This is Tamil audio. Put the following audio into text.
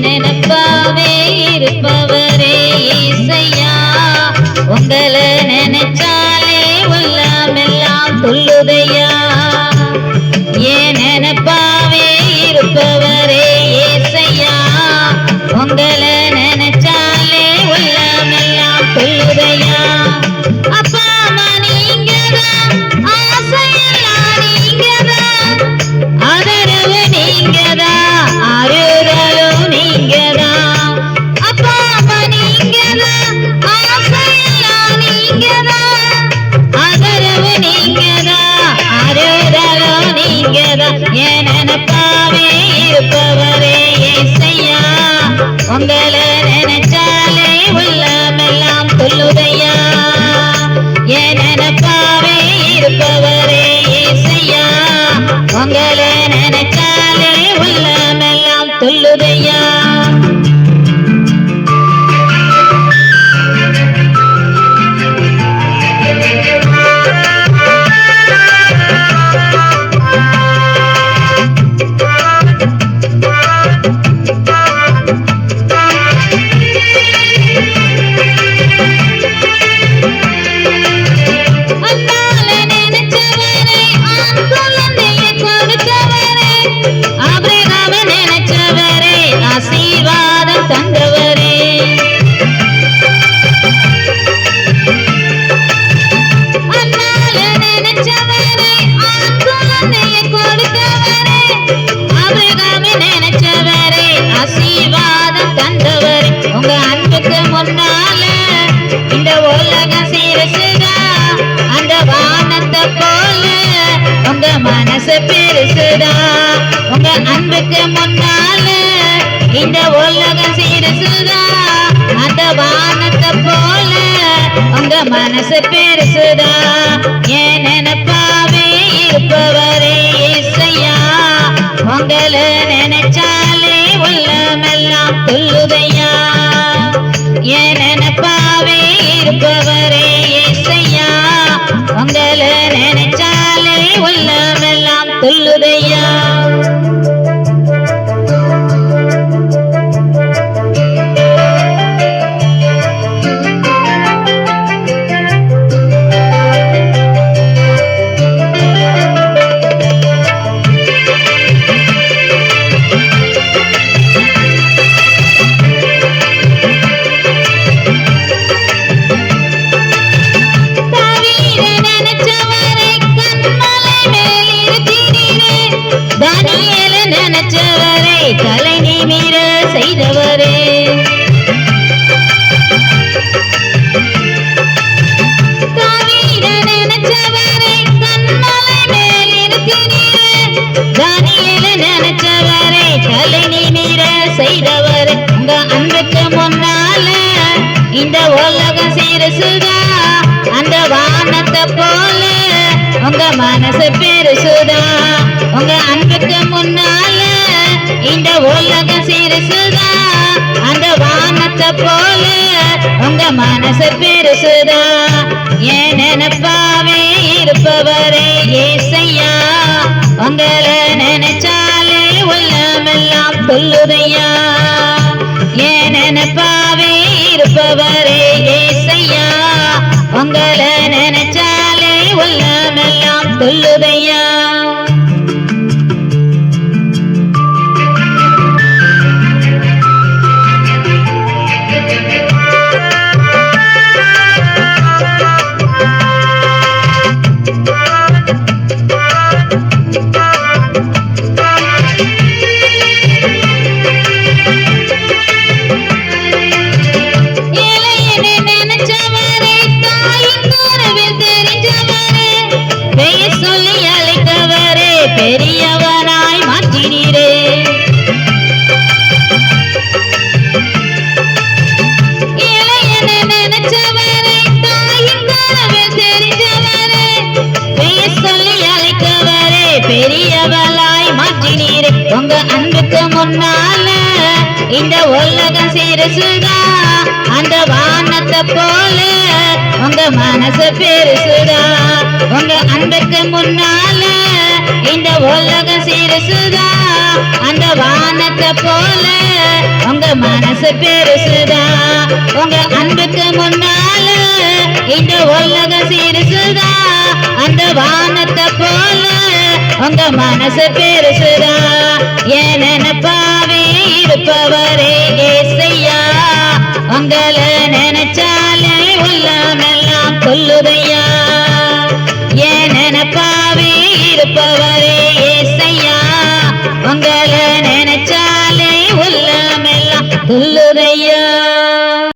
நினைப்பாவே இருப்பவரே இசையா உங்களை நினைச்சாலே உள்ளமெல்லாம் துள்ளுதையா ஏன் நினைப்பாவே இருப்பவரே இசையா உங்களை நினைச்சாலே உள்ளமெல்லாம் துள்ளுதையா அப்பா அம்மா நீங்கதான் ஆசையெல்லாம் நீங்கதான் ஆதரவு நீங்கதான் ஆறுதலும் நீங்கதான் அப்பா அம்மா நீங்கதான் ஆசையெல்லாம் நீங்கதான் ஆதரவு நீங்கதான் ஆறுதலும் நீங்கதான் என் நினைப்பாவே இருப்பவரே இசையா உங்களை நினைச்சாலே உள்ளமெல்லாம் துள்ளுதையா என் நினைப்பாவே இருப்பவரே இசையா உங்களை நினைச்சாலே உள்ளமெல்லாம் துள்ளுதையா ஆசீர்வாதம் தந்தவரே அண்ணால நினைச்சவரே ஆண் குழந்தையை கொடுத்தவரே ஆபிரகாமை நினைச்சவரே ஆசீர்வாதம் தந்தவரே உங்க அன்புக்கு முன்னால இந்த உலகம் சிறுசுதா அந்த வானத்தை போல உங்க மனசு பெருசுதா உங்க அன்புக்கு முன்னால இந்த உலகம் சிறுசுதா அந்த வானத்தை போல உங்க மனசு பெருசுதா என் நினைப்பாவே இருப்பவரே இசையா உங்களை நினைச்சாலே உள்ளமெல்லாம் துள்ளுதையா என் நினைப்பாவே இருப்பவரே இசையா உங்களை நினைச்சாலே உள்ளமெல்லாம் துள்ளுதையா நினைச்சவரே தலை நிமிர செய்தவரே தாவீத நினைச்சவரே கண்மலை மேல் இருக்கிறீரே தானியேல நினைச்சவரே தலை நிமிர செய்தவரே உங்க அன்புக்கு முன்னால இந்த உலகம் சிறுசுதா அந்த வானத்தை போல உங்க மனசு பெருசுதா உங்க அன்புக்கு முன்னால இந்த உலகம் சிறுசுதா அந்த வானத்தை போல உங்க மனசு பெருசுதா என் நினைப்பாவே இருப்பவரே இசையா உங்களை நினைச்சாலே உள்ளமெல்லாம் துள்ளுதையா என் நினைப்பாவே இருப்பவரே இசையா உங்களை நினைச்சாலே உள்ளமெல்லாம் துள்ளுதையா பெரியவனாய் மாற்றினீரே இளையன நினைச்சவரே தாயின் கனவில் தெரிஞ்சவரே பெயர் சொல்லி அழைத்தவரே பெரியவளாய் மாற்றினீரே உங்க அன்புக்கு முன்னால இந்த உலகம் சிறுசுதா அந்த வானத்தை போல உங்க மனசு பெருசுதா உங்க அன்புக்கு முன்னால இந்த உலகம் சிறுசுதான், அந்த வானத்தை போல உங்க மனசு பெருசுதான். உங்க அன்புக்கு முன்னால இந்த உலகம் சிறுசுதான், அந்த வானத்தை போல உங்க மனசு பெருசுதான். என் நினைப்பாவே இருப்பவரே ஏசையா, உங்களை நினைச்சாலே உள்ளமெல்லாம் கொல்லுதையா. என் நினைப்பாவே இருப்பவரே ஏசையா, உங்களை நினைச்சா